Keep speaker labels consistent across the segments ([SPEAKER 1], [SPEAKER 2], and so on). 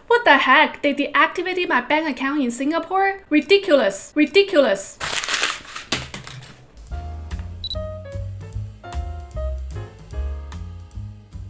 [SPEAKER 1] What the heck? They deactivated my bank account in Singapore? Ridiculous! Ridiculous!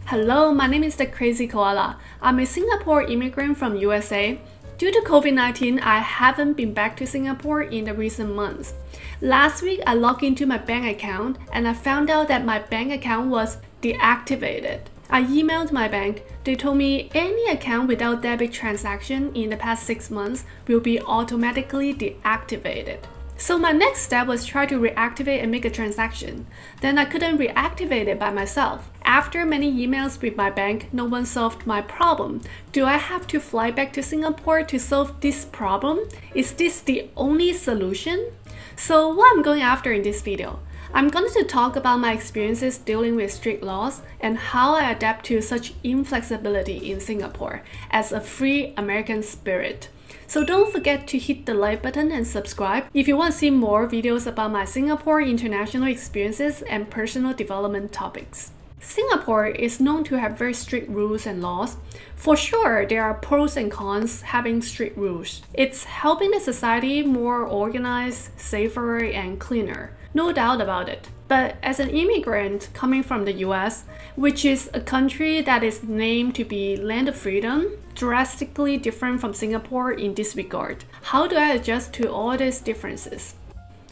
[SPEAKER 1] Hello, my name is the Crazy Koala. I'm a Singapore immigrant from USA. Due to COVID-19, I haven't been back to Singapore in the recent months. Last week, I logged into my bank account and I found out that my bank account was deactivated. I emailed my bank. They told me any account without debit transaction in the past 6 months will be automatically deactivated. So my next step was try to reactivate and make a transaction. Then I couldn't reactivate it by myself. After many emails with my bank, no one solved my problem. Do I have to fly back to Singapore to solve this problem? Is this the only solution? So what I'm going after in this video? I'm going to talk about my experiences dealing with strict laws and how I adapt to such inflexibility in Singapore as a free American spirit. So don't forget to hit the like button and subscribe if you want to see more videos about my Singapore international experiences and personal development topics. Singapore is known to have very strict rules and laws. For sure, there are pros and cons having strict rules. It's helping the society more organized, safer, and cleaner. No doubt about it. But as an immigrant coming from the US, which is a country that is named to be land of freedom, drastically different from Singapore in this regard, how do I adjust to all these differences?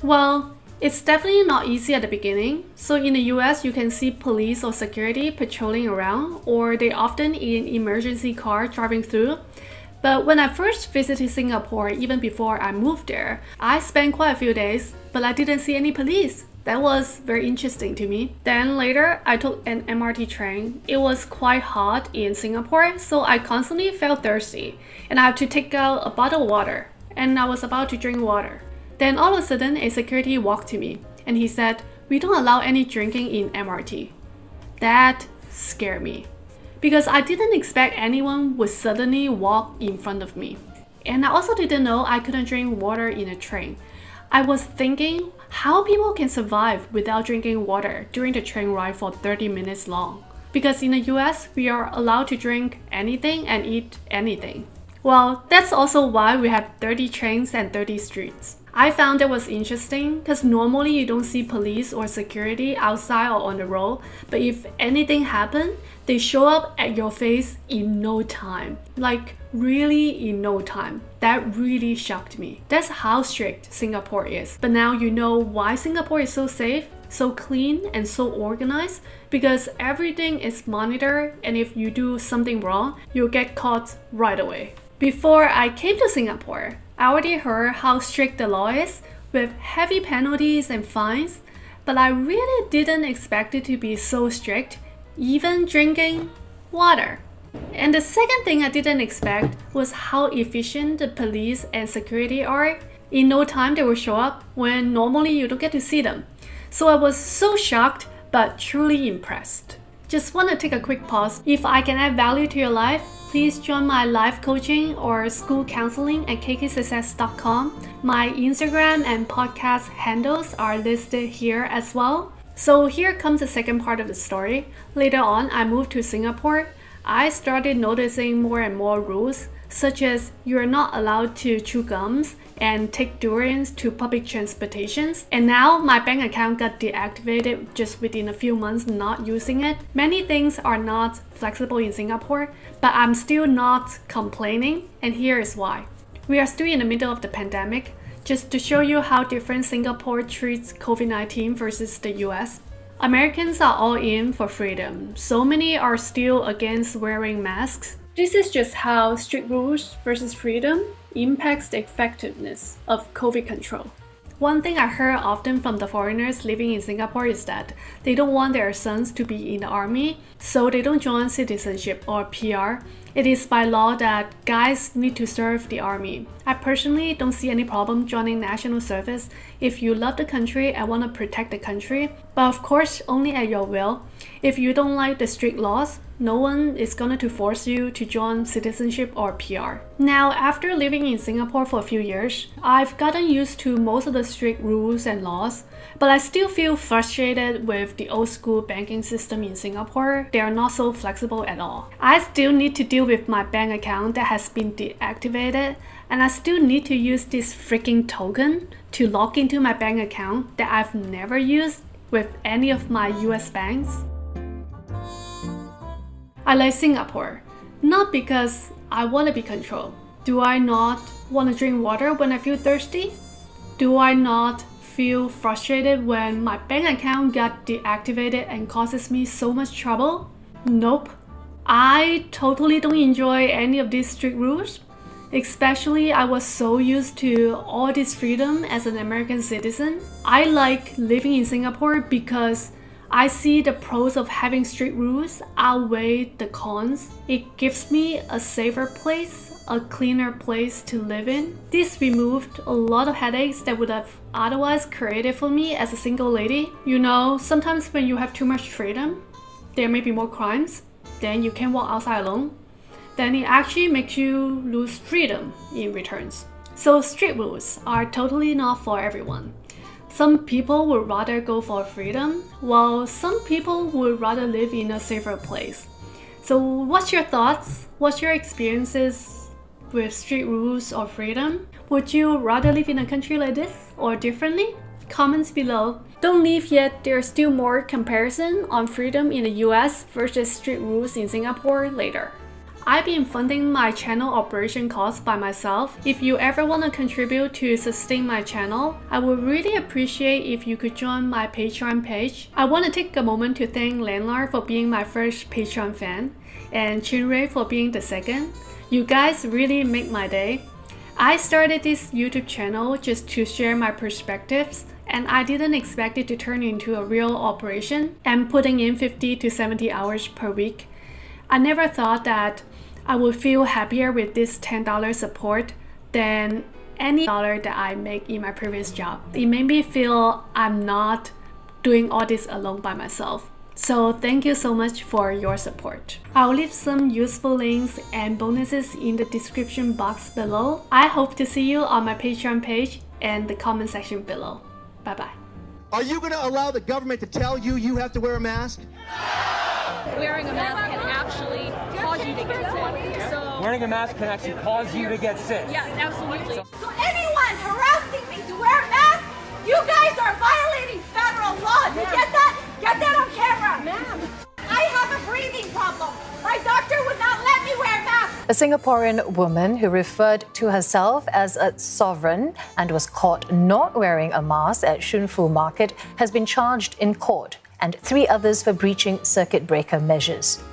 [SPEAKER 1] Well, it's definitely not easy at the beginning. So in the US, you can see police or security patrolling around, or they often in emergency car driving through. But when I first visited Singapore, even before I moved there, I spent quite a few days, but I didn't see any police. That was very interesting to me. Then later, I took an MRT train. It was quite hot in Singapore, so I constantly felt thirsty, and I had to take out a bottle of water, and I was about to drink water. Then all of a sudden, a security walked to me, and he said, "We don't allow any drinking in MRT." That scared me, because I didn't expect anyone would suddenly walk in front of me. And I also didn't know I couldn't drink water in a train. I was thinking how people can survive without drinking water during the train ride for 30 minutes long. Because in the US, we are allowed to drink anything and eat anything. Well, that's also why we have 30 trains and 30 streets. I found that was interesting because normally you don't see police or security outside or on the road, but if anything happened, they show up at your face in no time. Like really in no time. That really shocked me. That's how strict Singapore is. But now you know why Singapore is so safe, so clean, and so organized, because everything is monitored, and if you do something wrong, you'll get caught right away. Before I came to Singapore, I already heard how strict the law is, with heavy penalties and fines, but I really didn't expect it to be so strict, even drinking water. And the second thing I didn't expect was how efficient the police and security are. In no time they will show up when normally you don't get to see them. So I was so shocked but truly impressed. Just want to take a quick pause. If I can add value to your life, please join my life coaching or school counseling at kksuccess.com. My Instagram and podcast handles are listed here as well. So here comes the second part of the story. Later on, I moved to Singapore. I started noticing more and more rules, such as you're not allowed to chew gums and take durians to public transportations. And now my bank account got deactivated just within a few months not using it. Many things are not flexible in Singapore, but I'm still not complaining, and here is why. We are still in the middle of the pandemic. Just to show you how different Singapore treats COVID-19 versus the US. Americans are all in for freedom. So many are still against wearing masks. This is just how strict rules versus freedom impacts the effectiveness of COVID control. One thing I heard often from the foreigners living in Singapore is that they don't want their sons to be in the army, so they don't join citizenship or PR. It is by law that guys need to serve the army. I personally don't see any problem joining national service if you love the country and want to protect the country, but of course only at your will. If you don't like the strict laws, No one is going to force you to join citizenship or PR. Now, after living in Singapore for a few years, I've gotten used to most of the strict rules and laws, but I still feel frustrated with the old school banking system in Singapore. They are not so flexible at all. I still need to deal with my bank account that has been deactivated, and I still need to use this freaking token to log into my bank account that I've never used with any of my US banks. I like Singapore, not because I want to be controlled. Do I not want to drink water when I feel thirsty? Do I not feel frustrated when my bank account got deactivated and causes me so much trouble? Nope. I totally don't enjoy any of these strict rules. Especially, I was so used to all this freedom as an American citizen. I like living in Singapore because I see the pros of having strict rules outweigh the cons. It gives me a safer place, a cleaner place to live in. This removed a lot of headaches that would have otherwise created for me as a single lady. You know, sometimes when you have too much freedom, there may be more crimes, then you can walk outside alone. Then it actually makes you lose freedom in returns. So strict rules are totally not for everyone. Some people would rather go for freedom, while some people would rather live in a safer place. So what's your thoughts? What's your experiences with strict rules or freedom? Would you rather live in a country like this or differently? Comments below. Don't leave yet, there's still more comparison on freedom in the US versus strict rules in Singapore later. I've been funding my channel operation costs by myself. If you ever want to contribute to sustain my channel, I would really appreciate if you could join my Patreon page. I want to take a moment to thank Landlar for being my first Patreon fan and Chinray for being the second. You guys really make my day. I started this YouTube channel just to share my perspectives, and I didn't expect it to turn into a real operation and putting in 50 to 70 hours per week. I never thought that I would feel happier with this $10 support than any dollar that I make in my previous job. It made me feel I'm not doing all this alone by myself. So thank you so much for your support. I'll leave some useful links and bonuses in the description box below. I hope to see you on my Patreon page and the comment section below. Bye bye.
[SPEAKER 2] Are you going to allow the government to tell you you have to wear a mask?
[SPEAKER 3] Wearing a mask can actually cause you to get sick. So
[SPEAKER 4] wearing a mask can actually cause you to get sick.
[SPEAKER 3] Yes, absolutely.
[SPEAKER 5] So anyone harassing me to wear a mask, you guys are violating federal law. You get that? Get that on camera. Ma'am. I have a breathing problem. My doctor would not let me wear a mask.
[SPEAKER 6] A Singaporean woman who referred to herself as a sovereign and was caught not wearing a mask at Shun Fu Market has been charged in court, and 3 others for breaching circuit breaker measures.